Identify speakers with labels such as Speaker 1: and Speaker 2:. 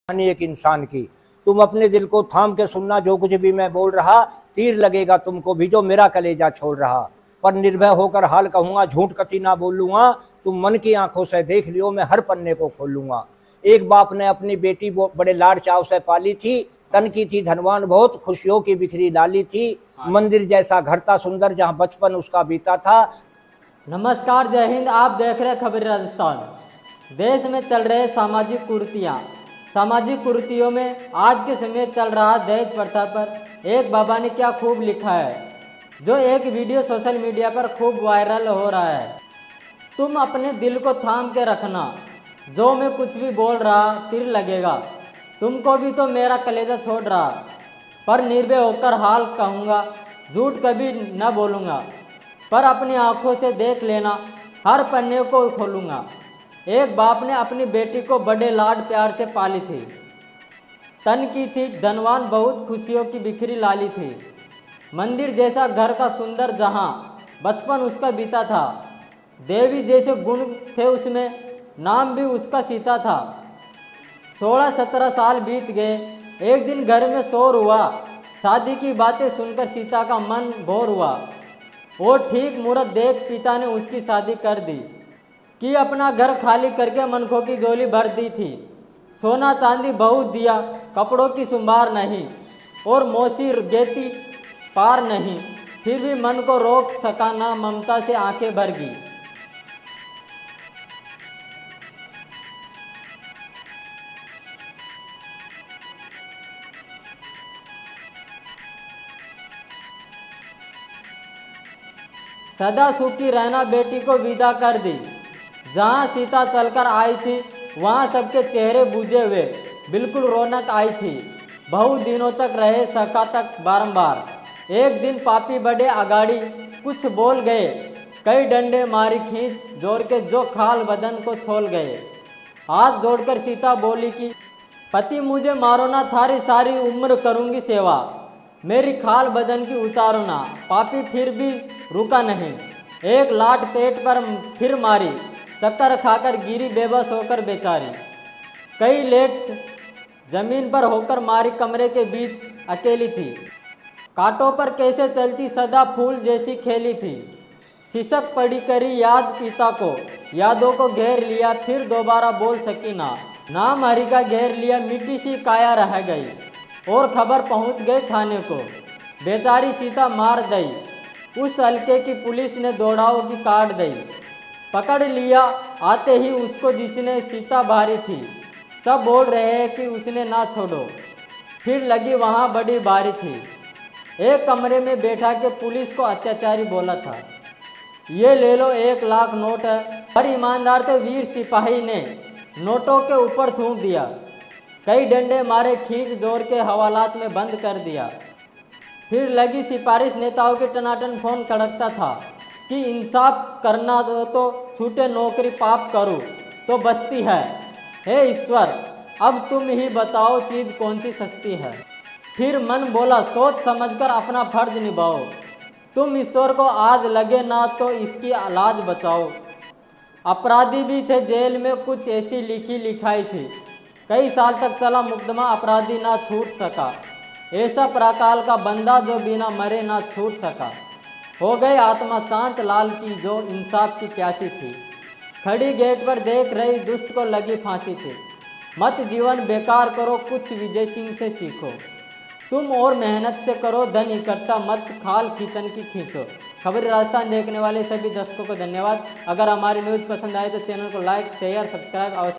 Speaker 1: कहानी एक इंसान की। तुम अपने दिल को थाम के सुनना, जो कुछ भी मैं बोल रहा तीर लगेगा तुमको भी, जो मेरा कलेजा छोड़ रहा। पर निर्भय होकर हाल कहूंगा, झूठ कति ना बोलूंगा। तुम मन की आंखों से देख लियो, मैं हर पन्ने को खोलूंगा। एक बाप ने अपनी बेटी बड़े लाड चाव से पाली थी। तन की थी धनवान बहुत, खुशियों की बिखरी लाली थी। मंदिर जैसा घर था सुंदर, जहां बचपन उसका बीता था।
Speaker 2: नमस्कार, जय हिंद। आप देख रहे हैं खबर राजस्थान। देश में चल रहे सामाजिक कुरीतियाँ। सामाजिक कुरीतियों में आज के समय चल रहा दहेज प्रथा पर एक बाबा ने क्या खूब लिखा है, जो एक वीडियो सोशल मीडिया पर खूब वायरल हो रहा है। तुम अपने दिल को थाम के रखना, जो मैं कुछ भी बोल रहा तीर लगेगा तुमको भी, तो मेरा कलेजा छोड़ रहा। पर निर्भय होकर हाल कहूँगा, झूठ कभी न बोलूँगा। पर अपनी आंखों से देख लेना, हर पन्ने को खोलूँगा। एक बाप ने अपनी बेटी को बड़े लाड प्यार से पाली थी। तन की थी धनवान बहुत, खुशियों की बिखरी लाली थी। मंदिर जैसा घर का सुंदर, जहाँ बचपन उसका बीता था। देवी जैसे गुण थे उसमें, नाम भी उसका सीता था। 16-17 साल बीत गए। एक दिन घर में शोर हुआ। शादी की बातें सुनकर सीता का मन भोर हुआ। और ठीक मुहूर्त देख पिता ने उसकी शादी कर दी। कि अपना घर खाली करके मनखों की झोली भर दी थी। सोना चांदी बहुत दिया, कपड़ों की सुंबार नहीं, और मौसी गेती पार नहीं। फिर भी मन को रोक सका ना, ममता से आंखें भर गई। सदा सुखी रहना, बेटी को विदा कर दी। जहाँ सीता चलकर आई थी, वहाँ सबके चेहरे बुझे हुए, बिल्कुल रौनक आई थी। बहुत दिनों तक रहे सका तक बारंबार। एक दिन पापी बड़े अगाड़ी कुछ बोल गए, कई डंडे मारी खींच जोड़ के, जो खाल बदन को छोल गए। हाथ जोड़कर सीता बोली कि पति मुझे मारो ना, थारी सारी उम्र करूँगी सेवा। मेरी खाल बदन की उतारो ना। पापी फिर भी रुका नहीं, एक लात पेट पर फिर मारी। चक्कर खाकर गिरी बेबस होकर बेचारी। कई लेट जमीन पर होकर मारी, कमरे के बीच अकेली थी। कांटों पर कैसे चलती, सदा फूल जैसी खेली थी। सिसक पड़ी करी याद पिता को, यादों को घेर लिया, फिर दोबारा बोल सकी ना। नाम हरि का घेर लिया, मिट्टी सी काया रह गई। और खबर पहुंच गई थाने को, बेचारी सीता मार गई। उस हल्के की पुलिस ने दौड़ाओ की काट दी। पकड़ लिया आते ही उसको, जिसने सीता भारी थी। सब बोल रहे हैं कि उसने ना छोड़ो। फिर लगी वहाँ बड़ी बारी थी। एक कमरे में बैठा के पुलिस को अत्याचारी बोला था, ये ले लो 1 लाख नोट है। पर ईमानदार थे वीर सिपाही ने नोटों के ऊपर थूक दिया। कई डंडे मारे, खींच जोड़ के हवालात में बंद कर दिया। फिर लगी सिफारिश, नेताओं के टनाटन फोन कड़कता था कि इंसाफ करना दो तो छूटे नौकरी, पाप करूँ तो बचती है। हे ईश्वर, अब तुम ही बताओ चीज़ कौन सी सस्ती है। फिर मन बोला, सोच समझकर अपना फर्ज निभाओ। तुम ईश्वर को आज लगे ना, तो इसकी लाज बचाओ। अपराधी भी थे जेल में, कुछ ऐसी लिखी लिखाई थी। कई साल तक चला मुकदमा, अपराधी ना छूट सका। ऐसा प्रकाल का बंदा, जो बिना मरे ना छूट सका। हो गई आत्मा शांत लाल की, जो इंसाफ की प्यासी थी। खड़ी गेट पर देख रही दुष्ट को लगी फांसी थी। मत जीवन बेकार करो, कुछ विजय सिंह से सीखो। तुम और मेहनत से करो, धन इकट्ठा मत खाल किचन की खींचो। खबर राजस्थान देखने वाले सभी दर्शकों को धन्यवाद। अगर हमारी न्यूज़ पसंद आए तो चैनल को लाइक शेयर सब्सक्राइब अवश्य